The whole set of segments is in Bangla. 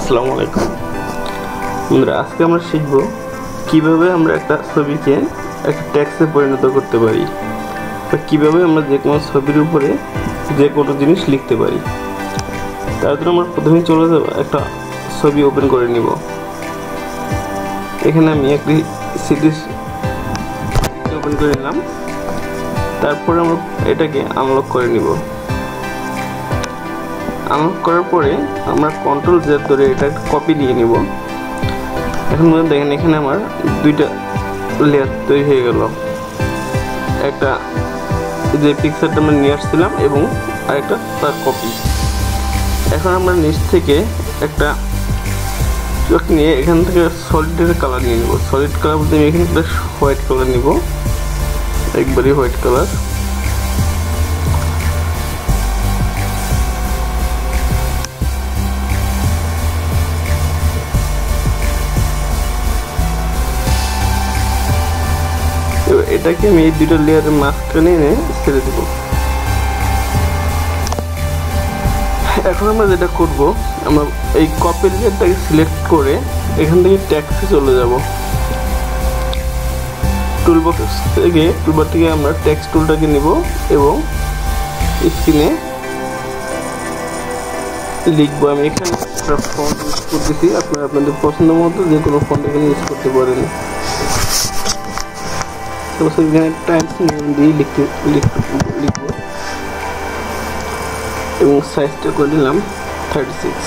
আসসালামু আলাইকুম বন্ধুরা, আজকে আমরা শিখব কিভাবে আমরা একটা ছবিকে একটা টেক্সটে পরিণত করতে পারি বা কিভাবে আমরা যে কোনো ছবির উপরে যে কোনো জিনিস লিখতে পারি। তার জন্য আমরা প্রথমেই চলে যাব, একটা ছবি ওপেন করে নিব। এখানে আমি একটি সিডি ওপেন করে নিলাম। তারপরে আমরা এটাকে আনলক করে নিব। আনলক করার পরে আমরা কন্ট্রোল জেড ধরে এটা একটা কপি নিয়ে নিব। এখন দেখেন এখানে আমার দুইটা লেয়ার তৈরি হয়ে গেল, একটা যে পিকচারটা আমরা নিয়ে আসছিলাম এবং আরেকটা তার কপি। এখন আমরা নিচ থেকে একটা নিয়ে এখান থেকে সলিডের কালার নিয়ে নেব। সলিড কালার বলতে আমি এখানে একটা হোয়াইট কালার নিব, একবারই হোয়াইট কালার। এটাকে আমি এই দুটো লেয়ারের মাঝখানে এনে ছেড়ে দেব। এখন আমরা যেটা করব, আমরা এই কপি লেয়ারটাকে সিলেক্ট করে এখান থেকে টেক্সটে চলে যাব। টুলবার থেকে আমরা টেক্সট টুলটাকে নিব এবং স্ক্রিনে লিখবো। আমি এখানে একটা ফন্ট ইউজ করতেছি, আপনারা আপনাদের পছন্দ মতো যে কোনো ফন্ট এখানে ইউজ করতে পারেন। এখানে টাইমস নিয়ম দিয়ে লিখব এবং সাইজটা করে দিলাম 36।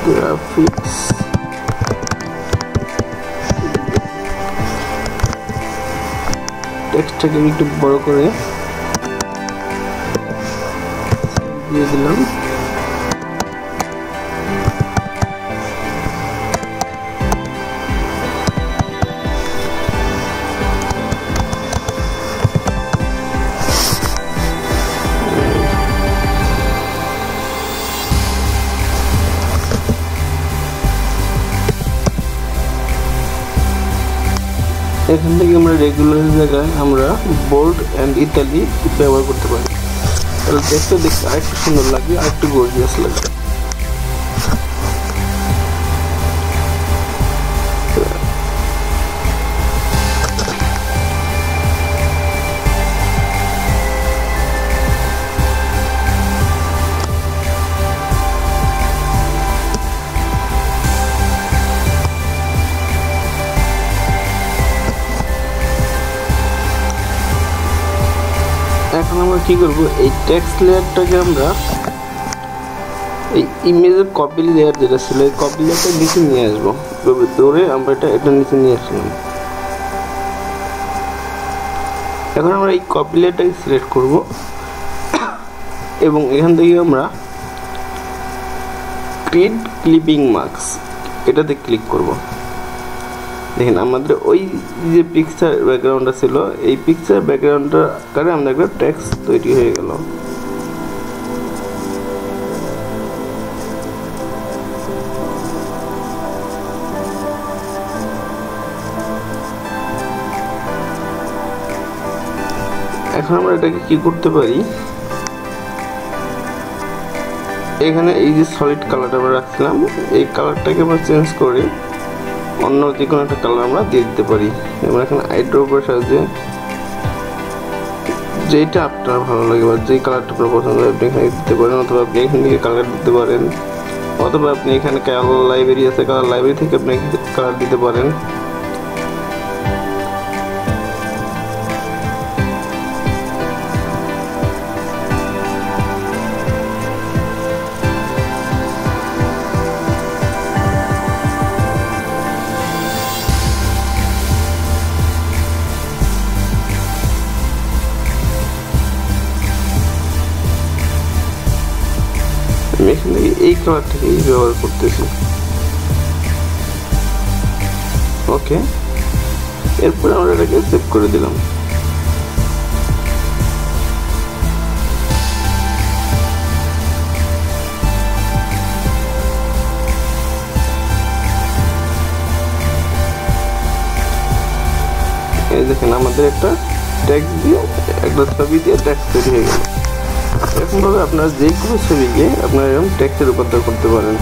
গ্রাফিক্স টেক্সটটাকে একটু বড় করে দিয়ে দিলাম। এখান থেকে আমরা রেগুলার জায়গায় আমরা বোল্ড অ্যান্ড ইতালি ব্যবহার করতে পারি, তাহলে দেখতে আরেকটু সুন্দর লাগবে, আরেকটু গর্জিয়াস লাগবে। এখন আমরা কি করব, এই টেক্সট লেয়ারটাকে আমরা এই ইমেজের কপি লেয়ার যেটা ছিল এই কপি লেয়ারটা নিচে নিয়ে আসবো। ধরে আমরা এটা নিচে নিয়ে আসলাম। এখন আমরা এই কপি লেয়ারটাকে সিলেক্ট করব এবং এখান থেকে আমরা ক্রিয়েট ক্লিপিং মার্কস এটাতে ক্লিক করব। দেখেন আমাদের ওই যে পিকচার ব্যাকগ্রাউন্ডটা ছিল, এই পিকচার ব্যাকগ্রাউন্ডটার কারণে আমাদের একটা টেক্সট তৈরি হয়ে গেল। এখন আমরা এটাকে কি করতে পারি, এখানে এই যে সলিড কালারটা আমরা রাখছিলাম এই কালারটাকে আমরা চেঞ্জ করে অন্য যে কোনো একটা কালার আমরা দিয়ে দিতে পারি। এবং এখানে আইড্রপের সাহায্যে যেটা আপনার ভালো লাগে বা যে কালারটা আপনার পছন্দ হয় আপনি এখানে দিতে পারেন, অথবা আপনি এখান থেকে কালার দিতে পারেন, অথবা আপনি এখানে কালার লাইব্রেরি আছে, কালার লাইব্রেরি থেকে আপনি কালার দিতে পারেন। আমি এখানে এই কালারটাকে ব্যবহার করতেছি। ওকে, এরপরে আমরা এটাকে সেভ করে দিলাম। এই দেখেন আমাদের একটা টেক্সট দিয়ে একটা ছবি দিয়ে টেক্সট তৈরি হয়ে গেল। এরকমভাবে আপনারা যে কোনো ছবিকে আপনারা এরকম টেক্সটে রূপান্তর করতে পারেন।